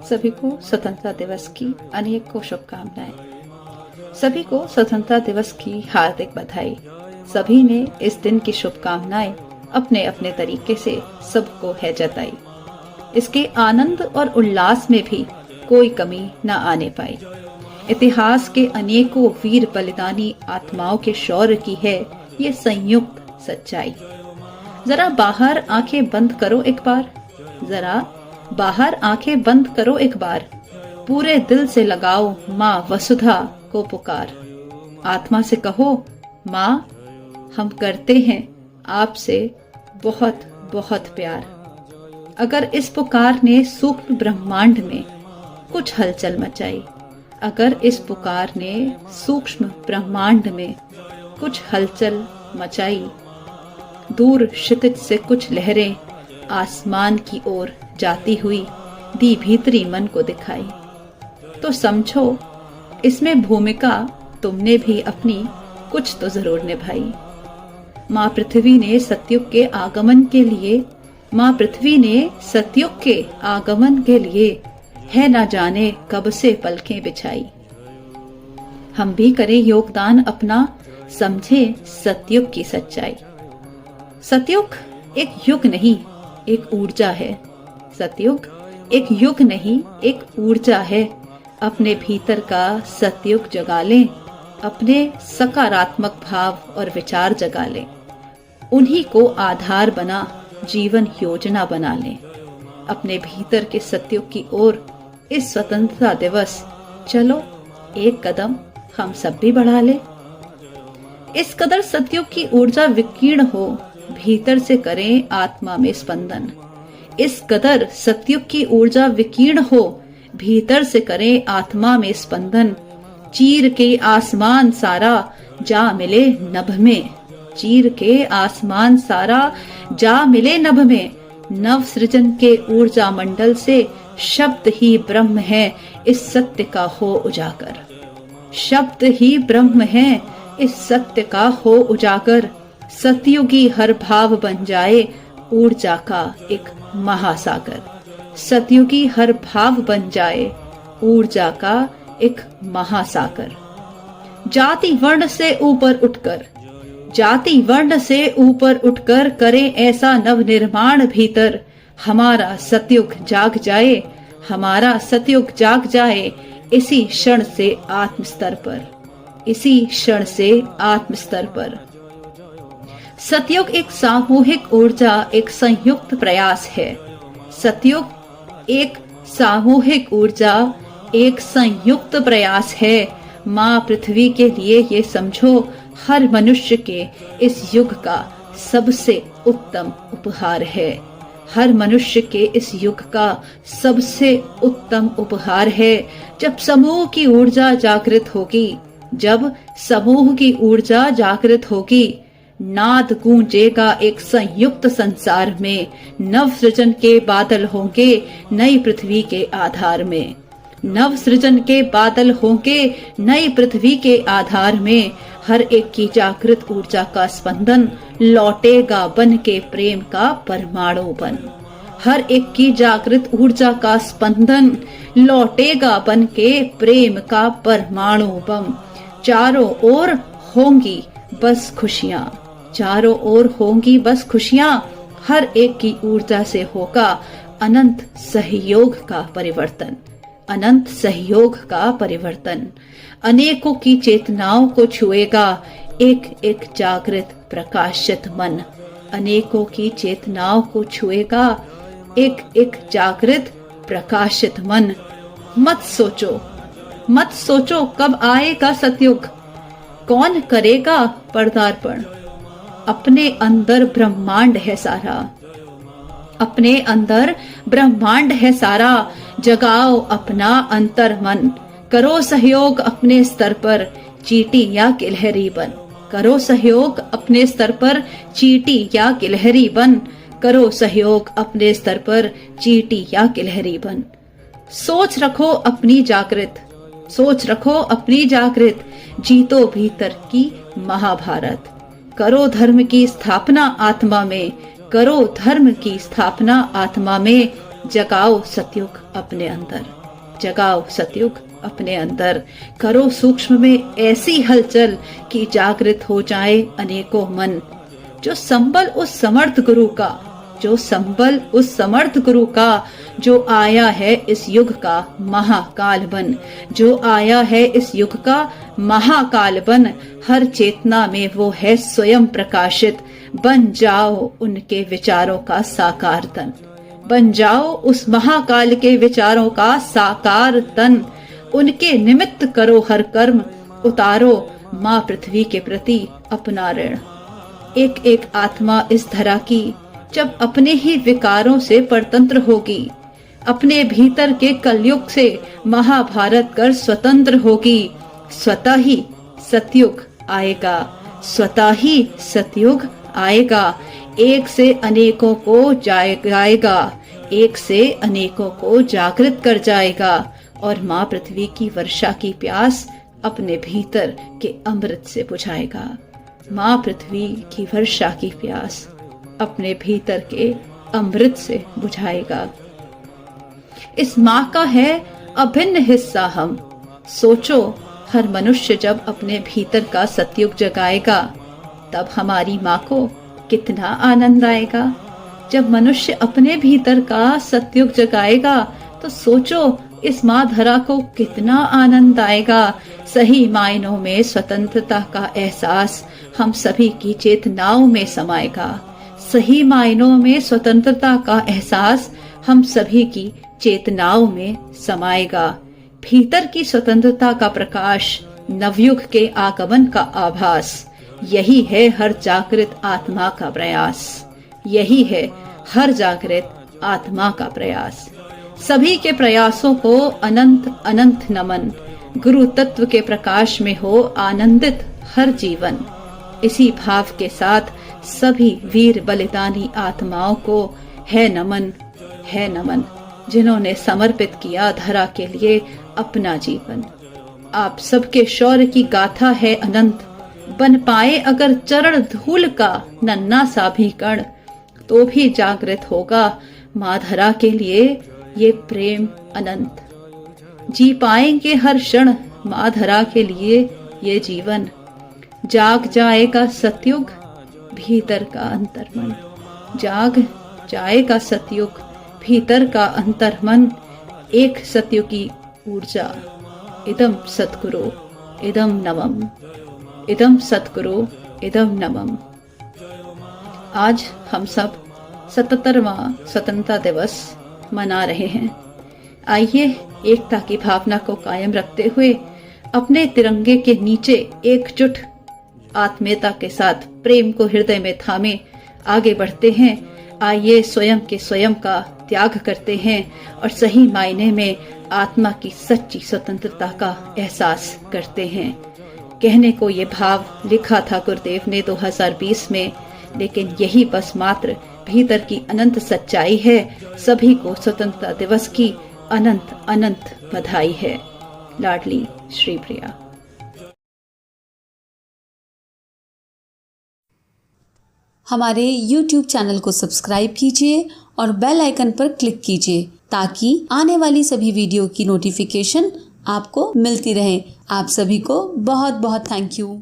सभी को स्वतंत्रता दिवस की अनेकों शुभकामनाएं। सभी को स्वतंत्रता दिवस की हार्दिक बधाई। सभी ने इस दिन की शुभकामनाएं अपने अपने तरीके से सबको है जताई। इसके आनंद और उल्लास में भी कोई कमी न आने पाई। इतिहास के अनेकों वीर बलिदानी आत्माओं के शौर्य की है ये संयुक्त सच्चाई। जरा बाहर आंखें बंद करो एक बार, जरा बाहर आंखें बंद करो एक बार, पूरे दिल से लगाओ माँ वसुधा को पुकार। आत्मा से कहो, माँ हम करते हैं आपसे बहुत बहुत प्यार। अगर इस पुकार ने सूक्ष्म ब्रह्मांड में कुछ हलचल मचाई, अगर इस पुकार ने सूक्ष्म ब्रह्मांड में कुछ हलचल मचाई, दूर क्षितिज से कुछ लहरें आसमान की ओर जाती हुई दी भीतरी मन को दिखाई, तो समझो इसमें भूमिका तुमने भी अपनी कुछ तो जरूर निभाई। माँ पृथ्वी ने सतयुग के आगमन के लिए, माँ पृथ्वी ने सतयुग के आगमन के लिए है ना जाने कब से पलकें बिछाई। हम भी करें योगदान अपना, समझे सतयुग की सच्चाई। सतयुग एक युग नहीं एक ऊर्जा है। सतयुग एक युग नहीं एक ऊर्जा है। अपने भीतर का सतयुग जगा लें, अपने सकारात्मक भाव और विचार जगा लें, उन्हीं को आधार बना जीवन योजना बना लें। अपने भीतर के सतयुग की ओर इस स्वतंत्रता दिवस चलो एक कदम हम सब भी बढ़ा लें। इस कदर सतयुग की ऊर्जा विकीर्ण हो, भीतर से करें आत्मा में स्पंदन। इस कदर सतयुग की ऊर्जा विकीर्ण हो, भीतर से करें आत्मा में स्पंदन। चीर के आसमान सारा जा मिले नभ में, चीर के आसमान सारा जा मिले नभ में। नव सृजन के ऊर्जा मंडल से शब्द ही ब्रह्म है इस सत्य का हो उजागर। शब्द ही ब्रह्म है इस सत्य का हो उजागर। सतयुगी हर भाव बन जाए ऊर्जा का एक महासागर। सतयुगी हर भाव बन जाए ऊर्जा का एक महासागर। जाति वर्ण से ऊपर उठकर, जाति वर्ण से ऊपर उठकर करें ऐसा नव निर्माण भीतर। हमारा सतयुग जाग जाए, हमारा सतयुग जाग जाए इसी क्षण से आत्म स्तर पर, इसी क्षण से आत्म स्तर पर। सतयुग एक सामूहिक ऊर्जा, एक संयुक्त प्रयास है। सतयुग एक सामूहिक ऊर्जा, एक संयुक्त प्रयास है। माँ पृथ्वी के लिए ये समझो हर मनुष्य के इस युग का सबसे उत्तम उपहार है। हर मनुष्य के इस युग का सबसे उत्तम उपहार है। जब समूह की ऊर्जा जागृत होगी, जब समूह की ऊर्जा जागृत होगी, नाद गूंजेगा एक संयुक्त संसार में। नव सृजन के बादल होंगे नई पृथ्वी के आधार में। नव सृजन के बादल होंगे नई पृथ्वी के आधार में। हर एक की जागृत ऊर्जा का स्पंदन लौटेगा बन के प्रेम का परमाणु बन। हर एक की जागृत ऊर्जा का स्पंदन लौटेगा बन के प्रेम का परमाणु बम। चारों ओर होंगी बस खुशियां, चारों ओर होंगी बस खुशियां। हर एक की ऊर्जा से होगा अनंत सहयोग का परिवर्तन, अनंत सहयोग का परिवर्तन। अनेकों की चेतनाओं को छुएगा एक एक जागृत प्रकाशित मन। अनेकों की चेतनाओं को छुएगा एक एक जागृत प्रकाशित मन। मत सोचो, मत सोचो कब आएगा सतयुग, कौन करेगा पदार्पण। अपने अंदर ब्रह्मांड है सारा, अपने अंदर ब्रह्मांड है सारा। जगाओ अपना अंतर मन, करो सहयोग अपने स्तर पर, चींटी या गिलहरी बन। करो सहयोग अपने स्तर पर, चींटी या गिलहरी बन। करो सहयोग अपने स्तर पर, चींटी या गिलहरी बन। सोच रखो अपनी जागृत, सोच रखो अपनी जागृत। जीतो भीतर की महाभारत। करो धर्म की स्थापना आत्मा में, करो धर्म की स्थापना आत्मा में। जगाओ सतयुग अपने अंदर। जगाओ सतयुग अपने अंदर, करो सूक्ष्म में ऐसी हलचल कि जागृत हो जाए अनेकों मन। जो संबल उस समर्थ गुरु का, जो संबल उस समर्थ गुरु का, जो आया है इस युग का महाकाल बन, जो आया है इस युग का महाकाल बन। हर चेतना में वो है स्वयं प्रकाशित, बन जाओ उनके विचारों का साकार तन, बन जाओ उस महाकाल के विचारों का साकार तन। उनके निमित्त करो हर कर्म, उतारो माँ पृथ्वी के प्रति अपना ऋण। एक एक आत्मा इस धरा की जब अपने ही विकारों से परतंत्र होगी, अपने भीतर के कलयुग से महाभारत कर स्वतंत्र होगी, स्वतः ही सतयुग आएगा, स्वतः ही सतयुग आएगा। एक से अनेकों को जाएगा, एक से अनेकों को जागृत कर जाएगा और माँ पृथ्वी की वर्षा की प्यास अपने भीतर के अमृत से बुझाएगा। माँ पृथ्वी की वर्षा की प्यास अपने भीतर के अमृत से बुझाएगा। इस माँ का है अभिन्न हिस्सा हम। सोचो हर मनुष्य जब अपने भीतर का सतयुग जगाएगा, तब हमारी माँ को कितना आनंद आएगा। जब मनुष्य अपने भीतर का सतयुग जगाएगा तो सोचो इस माँ धरा को कितना आनंद आएगा। सही मायनों में स्वतंत्रता का एहसास हम सभी की चेतनाओं में समाएगा। सही मायनों में स्वतंत्रता का एहसास हम सभी की चेतनाओं में समाएगा। भीतर की स्वतंत्रता का प्रकाश, नवयुग के आगमन का आभास, यही है हर जागृत आत्मा का प्रयास, यही है हर जागृत आत्मा का प्रयास। सभी के प्रयासों को अनंत अनंत नमन। गुरु तत्व के प्रकाश में हो आनंदित हर जीवन। इसी भाव के साथ सभी वीर बलिदानी आत्माओं को है नमन, है नमन, जिन्होंने समर्पित किया धरा के लिए अपना जीवन। आप सबके शौर्य की गाथा है अनंत। बन पाए अगर चरण धूल का नन्ना सा भी कण, तो भी जागृत होगा माँ धरा के लिए ये प्रेम अनंत। जी पाएंगे हर क्षण माँ धरा के लिए ये जीवन। जाग जाएगा सतयुग भीतर का अंतर्मन, जाग जाएगा सतयुग भीतर का अंतर्मन। एक सतयुगी ऊर्जा। इदम सतगुरु इदम नमम, इदम सतगुरु इदम नमम। आज हम सब 77वां स्वतंत्रता दिवस मना रहे हैं। आइए एकता की भावना को कायम रखते हुए अपने तिरंगे के नीचे एकजुट आत्मीयता के साथ प्रेम को हृदय में थामे आगे बढ़ते हैं। आइए स्वयं के स्वयं का त्याग करते हैं और सही मायने में आत्मा की सच्ची स्वतंत्रता का एहसास करते हैं। कहने को ये भाव लिखा था गुरुदेव ने 2020 में, लेकिन यही बस मात्र भीतर की अनंत सच्चाई है। सभी को स्वतंत्रता दिवस की अनंत अनंत बधाई है। लाडली श्री प्रिया। हमारे YouTube चैनल को सब्सक्राइब कीजिए और बेल आइकन पर क्लिक कीजिए ताकि आने वाली सभी वीडियो की नोटिफिकेशन आपको मिलती रहे। आप सभी को बहुत बहुत थैंक यू।